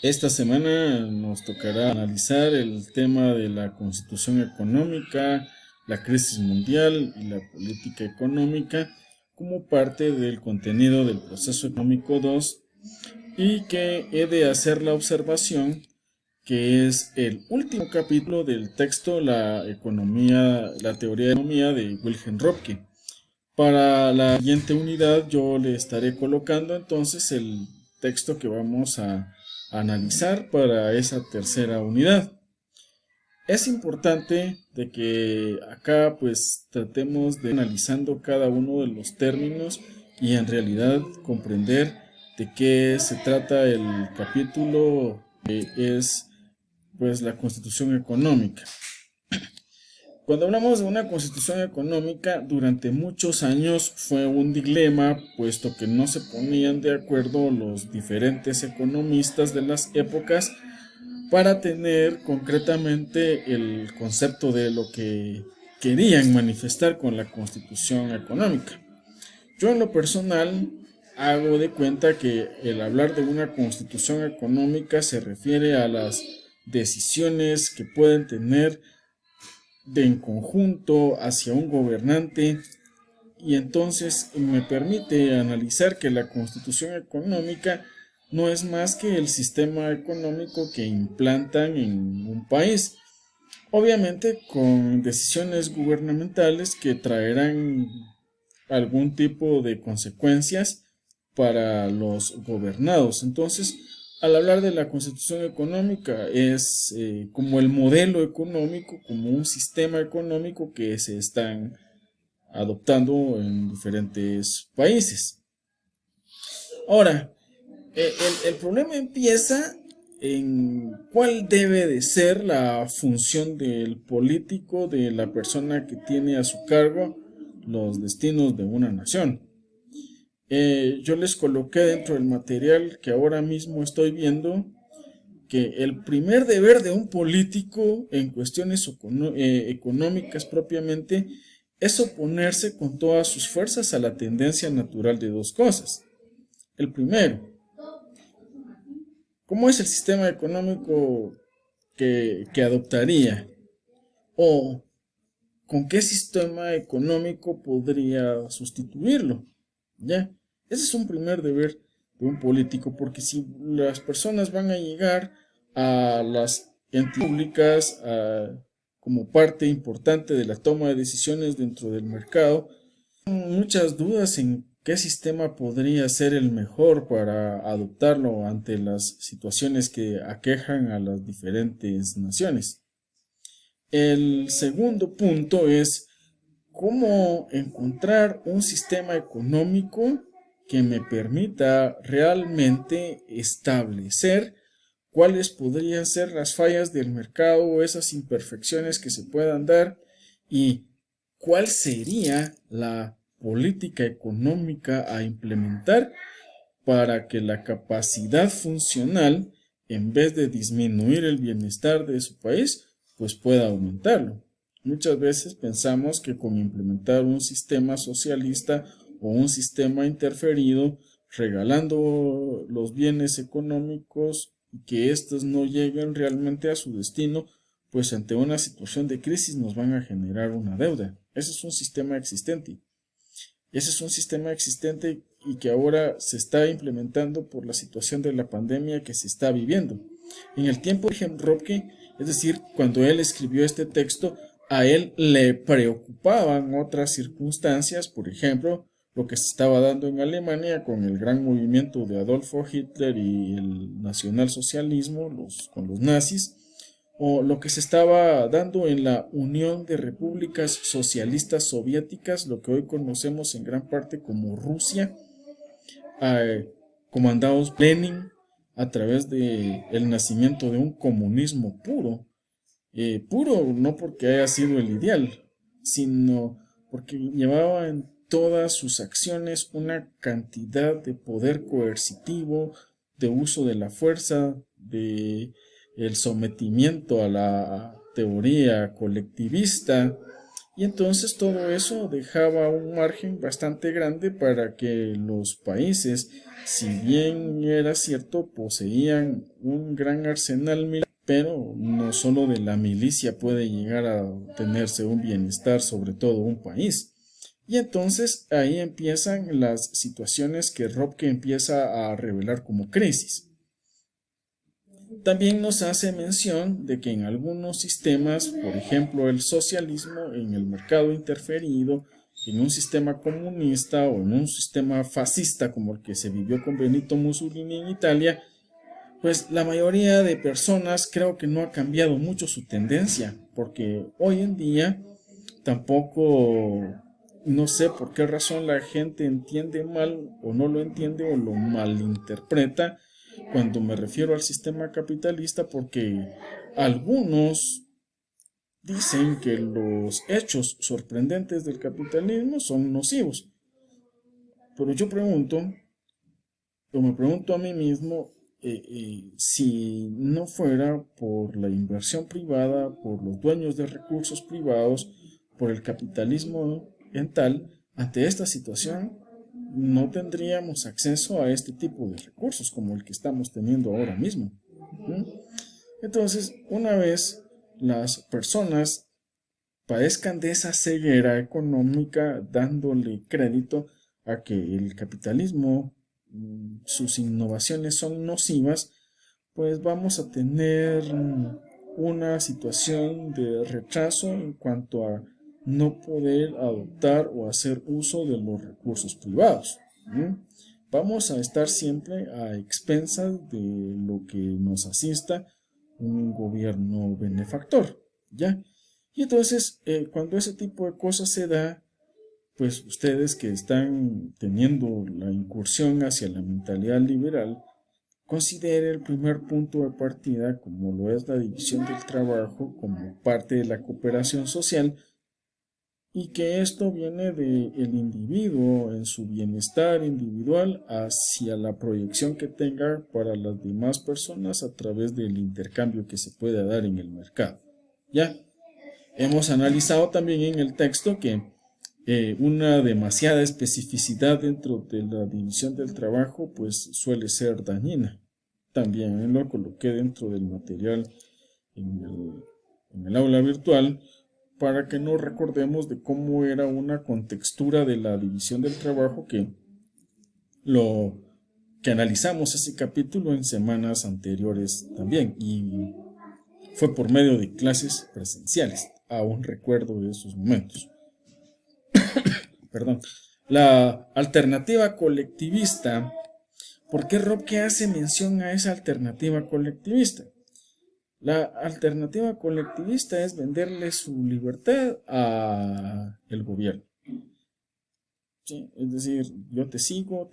Esta semana nos tocará analizar el tema de la constitución económica, la crisis mundial y la política económica como parte del contenido del proceso económico 2 y que he de hacer la observación que es el último capítulo del texto la teoría de economía de Wilhelm Röpke. Para la siguiente unidad yo le estaré colocando entonces el texto que vamos a analizar para esa tercera unidad. Es importante de que acá pues tratemos de analizando cada uno de los términos y en realidad comprender de qué se trata el capítulo que es pues la constitución económica. Cuando hablamos de una constitución económica, durante muchos años fue un dilema, puesto que no se ponían de acuerdo los diferentes economistas de las épocas para tener concretamente el concepto de lo que querían manifestar con la constitución económica. Yo en lo personal hago de cuenta que el hablar de una constitución económica se refiere a las decisiones que pueden tener de en conjunto hacia un gobernante y entonces me permite analizar que la constitución económica no es más que el sistema económico que implantan en un país, obviamente con decisiones gubernamentales que traerán algún tipo de consecuencias para los gobernados. Entonces, al hablar de la constitución económica, es como el modelo económico, como un sistema económico que se están adoptando en diferentes países. Ahora, el problema empieza en cuál debe de ser la función del político, de la persona que tiene a su cargo los destinos de una nación. Yo les coloqué dentro del material que ahora mismo estoy viendo que el primer deber de un político en cuestiones económicas propiamente es oponerse con todas sus fuerzas a la tendencia natural de dos cosas. El primero, ¿cómo es el sistema económico que adoptaría? ¿O con qué sistema económico podría sustituirlo? ¿Ya? Ese es un primer deber de un político, porque si las personas van a llegar a las entidades públicas como parte importante de la toma de decisiones dentro del mercado, muchas dudas en qué sistema podría ser el mejor para adoptarlo ante las situaciones que aquejan a las diferentes naciones. El segundo punto es cómo encontrar un sistema económico que me permita realmente establecer cuáles podrían ser las fallas del mercado o esas imperfecciones que se puedan dar y cuál sería la política económica a implementar para que la capacidad funcional, en vez de disminuir el bienestar de su país, pues pueda aumentarlo. Muchas veces pensamos que con implementar un sistema socialista o un sistema interferido, regalando los bienes económicos y que estos no lleguen realmente a su destino, pues ante una situación de crisis nos van a generar una deuda. Ese es un sistema existente. Ese es un sistema existente y que ahora se está implementando por la situación de la pandemia que se está viviendo. En el tiempo de Röpke, es decir, cuando él escribió este texto, a él le preocupaban otras circunstancias, por ejemplo, lo que se estaba dando en Alemania con el gran movimiento de Adolfo Hitler y el nacionalsocialismo con los nazis, o lo que se estaba dando en la Unión de Repúblicas Socialistas Soviéticas, lo que hoy conocemos en gran parte como Rusia, comandados por Lenin a través de el nacimiento de un comunismo puro, puro no porque haya sido el ideal, sino porque llevaba en todas sus acciones una cantidad de poder coercitivo, de uso de la fuerza, de el sometimiento a la teoría colectivista Y entonces todo eso dejaba un margen bastante grande para que los países, si bien era cierto, poseían un gran arsenal militar, pero no solo de la milicia puede llegar a obtenerse un bienestar sobre todo un país. Y entonces ahí empiezan las situaciones que Ropke empieza a revelar como crisis. También nos hace mención de que en algunos sistemas, por ejemplo el socialismo, en el mercado interferido, en un sistema comunista o en un sistema fascista como el que se vivió con Benito Mussolini en Italia, pues la mayoría de personas creo que no ha cambiado mucho su tendencia, porque hoy en día tampoco, no sé por qué razón la gente entiende mal o no lo entiende o lo malinterpreta cuando me refiero al sistema capitalista, porque algunos dicen que los hechos sorprendentes del capitalismo son nocivos. Pero yo pregunto, o me pregunto a mí mismo, si no fuera por la inversión privada, por los dueños de recursos privados, por el capitalismo en tal, ante esta situación no tendríamos acceso a este tipo de recursos como el que estamos teniendo ahora mismo. ¿Mm? Entonces, una vez las personas padezcan de esa ceguera económica, dándole crédito a que el capitalismo, sus innovaciones son nocivas, pues vamos a tener una situación de retraso en cuanto a no poder adoptar o hacer uso de los recursos privados. Vamos a estar siempre a expensas de lo que nos asista un gobierno benefactor, ¿ya? Y entonces, cuando ese tipo de cosas se da, pues ustedes que están teniendo la incursión hacia la mentalidad liberal, considere el primer punto de partida, como lo es la división del trabajo, como parte de la cooperación social, y que esto viene del individuo en su bienestar individual hacia la proyección que tenga para las demás personas a través del intercambio que se pueda dar en el mercado. ¿Ya? Hemos analizado también en el texto que una demasiada especificidad dentro de la división del trabajo pues suele ser dañina. También lo coloqué dentro del material en el aula virtual para que nos recordemos de cómo era una contextura de la división del trabajo que analizamos ese capítulo en semanas anteriores también y fue por medio de clases presenciales. Aún recuerdo de esos momentos. Perdón. La alternativa colectivista. ¿Por qué Ropke hace mención a esa alternativa colectivista? La alternativa colectivista es venderle su libertad al gobierno. ¿Sí? Es decir, yo te sigo,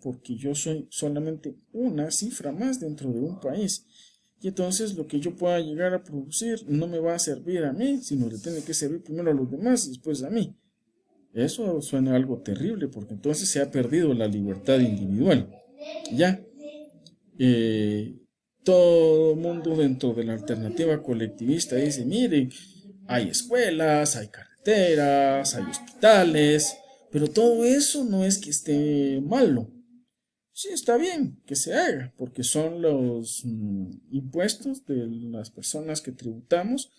porque yo soy solamente una cifra más dentro de un país. Y entonces lo que yo pueda llegar a producir no me va a servir a mí, sino le tiene que servir primero a los demás y después a mí. Eso suena algo terrible porque entonces se ha perdido la libertad individual. Ya, todo el mundo dentro de la alternativa colectivista dice, miren, hay escuelas, hay carreteras, hay hospitales, pero todo eso no es que esté malo. Sí, está bien que se haga, porque son los impuestos de las personas que tributamos.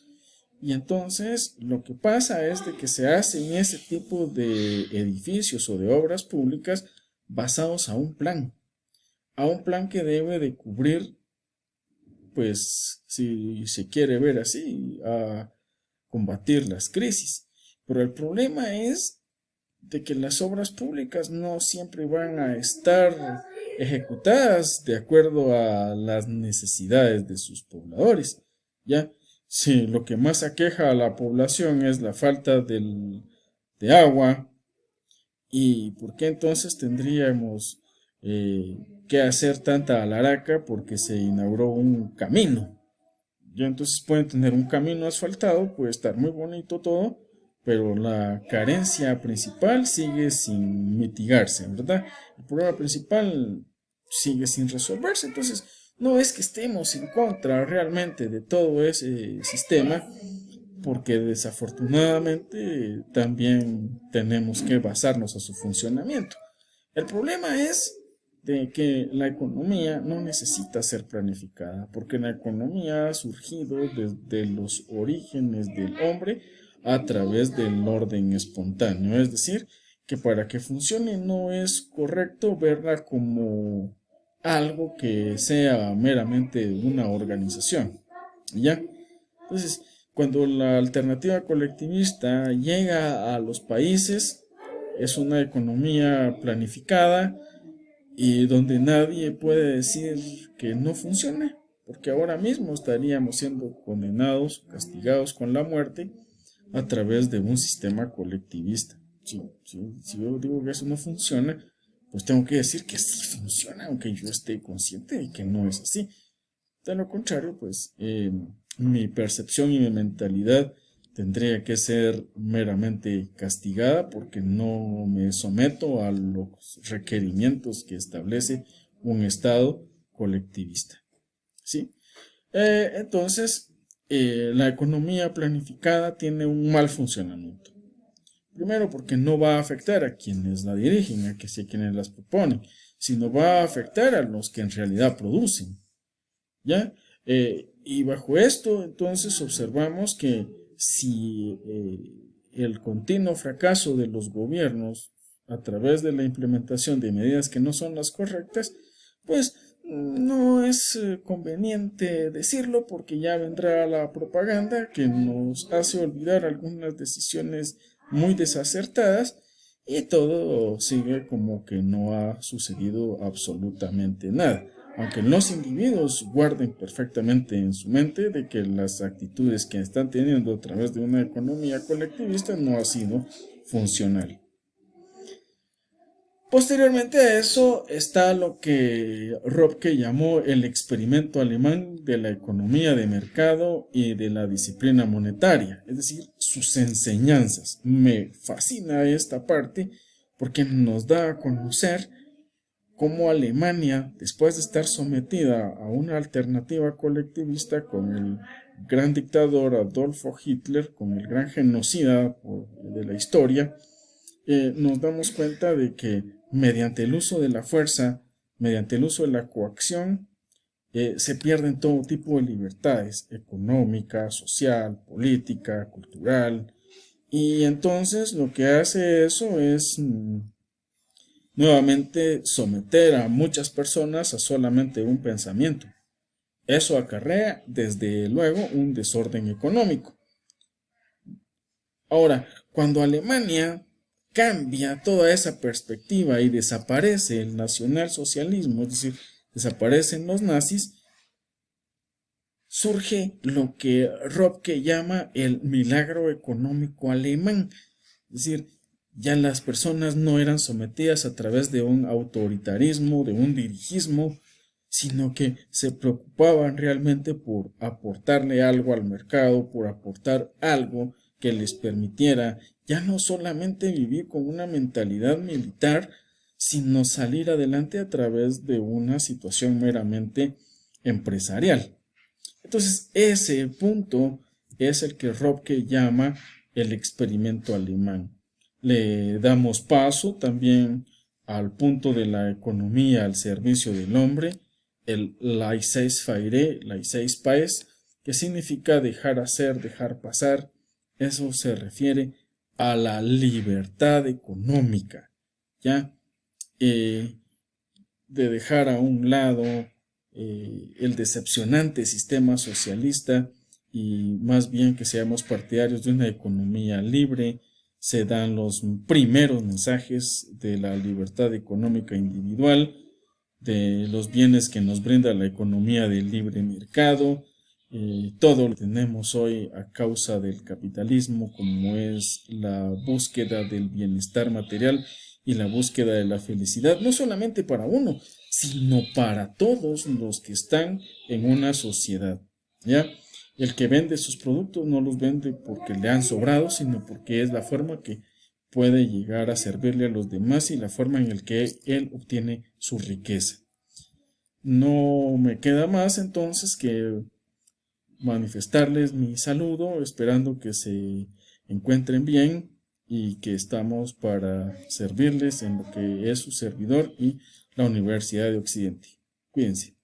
Y entonces lo que pasa es de que se hacen ese tipo de edificios o de obras públicas basados a un plan que debe de cubrir, pues si se quiere ver así, a combatir las crisis. Pero el problema es de que las obras públicas no siempre van a estar ejecutadas de acuerdo a las necesidades de sus pobladores. ¿Ya? Si lo que más aqueja a la población es la falta de agua, ¿y por qué entonces tendríamos que hacer tanta alaraca porque se inauguró un camino? Ya entonces pueden tener un camino asfaltado, puede estar muy bonito todo, pero la carencia principal sigue sin mitigarse, ¿verdad? El problema principal sigue sin resolverse. Entonces, no es que estemos en contra realmente de todo ese sistema, porque desafortunadamente también tenemos que basarnos a su funcionamiento. El problema es de que la economía no necesita ser planificada, porque la economía ha surgido desde los orígenes del hombre a través del orden espontáneo. Es decir, que para que funcione no es correcto verla como algo que sea meramente una organización. ¿Ya? Entonces, cuando la alternativa colectivista llega a los países, es una economía planificada y donde nadie puede decir que no funcione, porque ahora mismo estaríamos siendo condenados, castigados con la muerte a través de un sistema colectivista. Si yo digo que eso no funciona, pues tengo que decir que sí funciona, aunque yo esté consciente de que no es así. De lo contrario, pues mi percepción y mi mentalidad tendría que ser meramente castigada porque no me someto a los requerimientos que establece un Estado colectivista. ¿Sí? Entonces, la economía planificada tiene un mal funcionamiento. Primero, porque no va a afectar a quienes la dirigen, a quienes las proponen, sino va a afectar a los que en realidad producen. ¿Ya? Y bajo esto, entonces, observamos que si el continuo fracaso de los gobiernos a través de la implementación de medidas que no son las correctas, pues no es conveniente decirlo porque ya vendrá la propaganda que nos hace olvidar algunas decisiones muy desacertadas y todo sigue como que no ha sucedido absolutamente nada. Aunque los individuos guarden perfectamente en su mente de que las actitudes que están teniendo a través de una economía colectivista no ha sido funcional. Posteriormente a eso está lo que Röpke llamó el experimento alemán de la economía de mercado y de la disciplina monetaria, es decir, sus enseñanzas. Me fascina esta parte porque nos da a conocer cómo Alemania, después de estar sometida a una alternativa colectivista con el gran dictador Adolfo Hitler, con el gran genocida de la historia, nos damos cuenta de que mediante el uso de la fuerza, mediante el uso de la coacción, se pierden todo tipo de libertades económica, social, política, cultural. Y entonces lo que hace eso es nuevamente someter a muchas personas a solamente un pensamiento. Eso acarrea, desde luego, un desorden económico. Ahora, cuando Alemania cambia toda esa perspectiva y desaparece el nacionalsocialismo, es decir, desaparecen los nazis, surge lo que Röpke llama el milagro económico alemán. Es decir, ya las personas no eran sometidas a través de un autoritarismo, de un dirigismo, sino que se preocupaban realmente por aportarle algo al mercado, por aportar algo que les permitiera ya no solamente vivir con una mentalidad militar, sino salir adelante a través de una situación meramente empresarial. Entonces, ese punto es el que Röpke llama el experimento alemán. Le damos paso también al punto de la economía al servicio del hombre, el laissez-faire, laissez-passer, que significa dejar hacer, dejar pasar. Eso se refiere a la libertad económica, ¿ya? De dejar a un lado el decepcionante sistema socialista y más bien que seamos partidarios de una economía libre. Se dan los primeros mensajes de la libertad económica individual, de los bienes que nos brinda la economía del libre mercado. Todo lo que tenemos hoy a causa del capitalismo, como es la búsqueda del bienestar material y la búsqueda de la felicidad, no solamente para uno, sino para todos los que están en una sociedad, ¿ya? El que vende sus productos no los vende porque le han sobrado, sino porque es la forma que puede llegar a servirle a los demás y la forma en la que él obtiene su riqueza. No me queda más entonces que manifestarles mi saludo, esperando que se encuentren bien y que estamos para servirles en lo que es su servidor y la Universidad de Occidente. Cuídense.